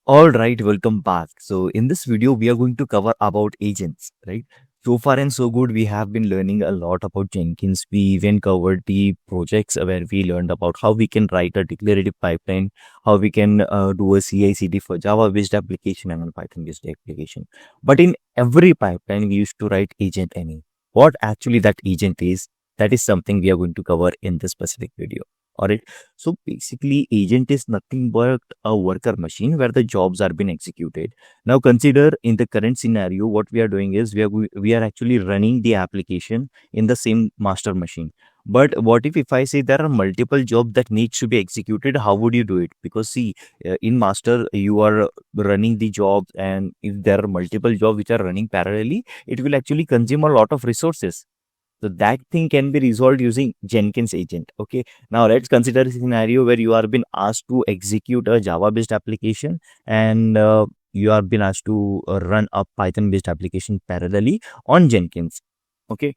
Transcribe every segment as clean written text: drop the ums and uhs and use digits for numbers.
All right, welcome back. So in this video, we are going to cover about agents, right? So far and so good, we have been learning a lot about Jenkins. We even covered the projects where we learned about how we can write a declarative pipeline, how we can do a CI/CD for Java-based application and a Python-based application. But in every pipeline, we used to write agent any. What actually that agent is, that is something we are going to cover in this specific video. All right. So basically, agent is nothing but a worker machine where the jobs are being executed. Now consider in the current scenario, what we are doing is we are actually running the application in the same master machine. But what if I say there are multiple jobs that needs to be executed? How would you do it? Because see, in master you are running the jobs, and if there are multiple jobs which are running parallelly, it will actually consume a lot of resources. So that thing can be resolved using Jenkins agent. Okay. Now let's consider a scenario where you are being asked to execute a Java-based application, and you are being asked to run a Python-based application parallelly on Jenkins. Okay.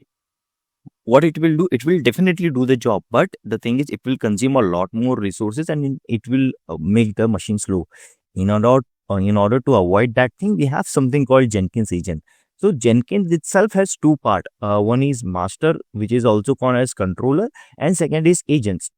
What it will do, it will definitely do the job, but the thing is, it will consume a lot more resources, and it will make the machine slow. In order to avoid that thing, we have something called Jenkins agent. So Jenkins itself has two parts. One is master, which is also called as controller, and second is agents.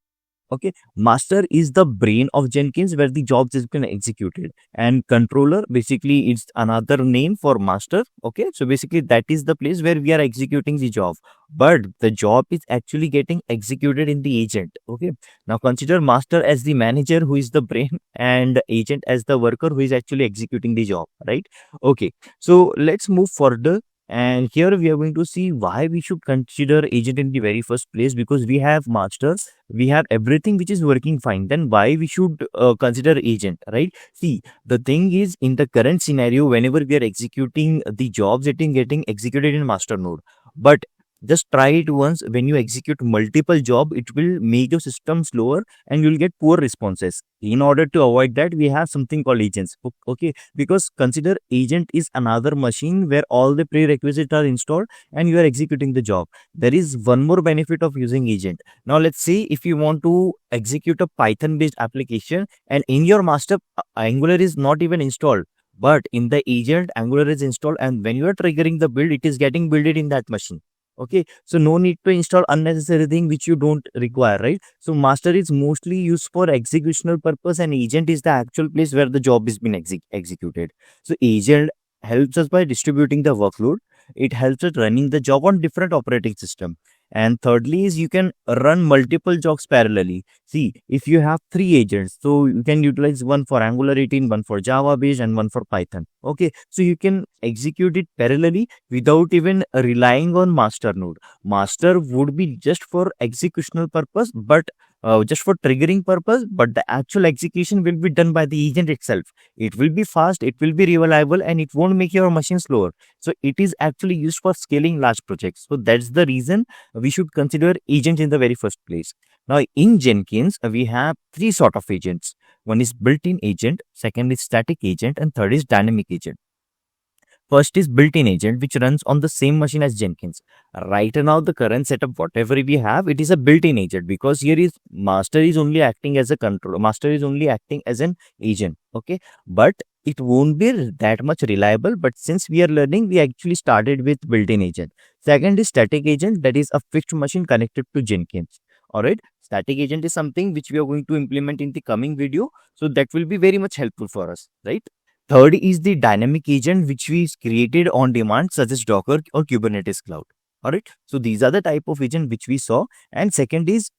Okay, master is the brain of Jenkins where the jobs is been executed, and controller basically it's another name for master. Okay, so basically that is the place where we are executing the job, but the job is actually getting executed in the agent. Okay, now consider master as the manager who is the brain, and agent as the worker who is actually executing the job, right? Okay, so let's move further. And here we are going to see why we should consider agent in the very first place, because we have master, we have everything which is working fine. Then why we should consider agent, right? See, the thing is, in the current scenario, whenever we are executing the jobs, it is getting executed in master node. But just try it once. When you execute multiple job, it will make your system slower and you'll get poor responses. In order to avoid that, we have something called agents. Okay, because consider agent is another machine where all the prerequisites are installed and you are executing the job. There is one more benefit of using agent. Now let's say if you want to execute a Python based application, and in your master Angular is not even installed, but in the agent Angular is installed, and when you are triggering the build, it is getting builded in that machine. Okay, so no need to install unnecessary thing which you don't require, right? So master is mostly used for executional purpose, and agent is the actual place where the job is being executed. So agent helps us by distributing the workload. It helps us running the job on different operating system. And thirdly is, you can run multiple jobs parallelly. See, if you have three agents, so you can utilize one for Angular 18, one for Java based, and one for Python. Okay, so you can execute it parallelly without even relying on master node. Master would be just for executional purpose, but just for triggering purpose, but the actual execution will be done by the agent itself. It will be fast, it will be reliable, and it won't make your machine slower. So it is actually used for scaling large projects. So that's the reason we should consider agent in the very first place. Now in Jenkins, we have three sort of agents. One is built-in agent, second is static agent, and third is dynamic agent. First is built-in agent, which runs on the same machine as Jenkins. Right now, the current setup, whatever we have, it is a built-in agent, because here is master is only acting as a controller. Master is only acting as an agent. Okay, but it won't be that much reliable. But since we are learning, we actually started with built-in agent. Second is static agent, that is a fixed machine connected to Jenkins. All right, static agent is something which we are going to implement in the coming video, so that will be very much helpful for us, right? Third is the dynamic agent, which we created on demand, such as Docker or Kubernetes Cloud. All right. So these are the type of agent which we saw. And second is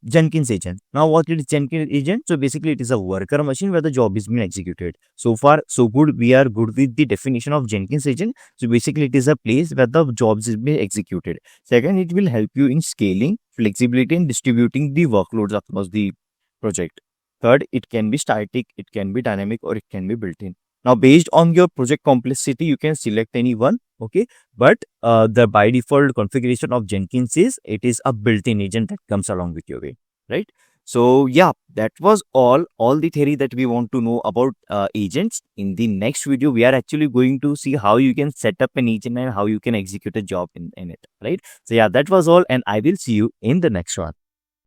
Jenkins agent. Now, what is Jenkins agent? So basically, it is a worker machine where the job is being executed. So far, so good. We are good with the definition of Jenkins agent. So basically, it is a place where the jobs is being executed. Second, it will help you in scaling, flexibility, and distributing the workloads across the project. Third, it can be static, it can be dynamic, or it can be built-in. Now, based on your project complexity, you can select any one. Okay, but the by default configuration of Jenkins is, it is a built-in agent that comes along with your way, right? So yeah, that was all the theory that we want to know about agents. In the next video, we are actually going to see how you can set up an agent and how you can execute a job in it, right? So yeah, that was all, and I will see you in the next one.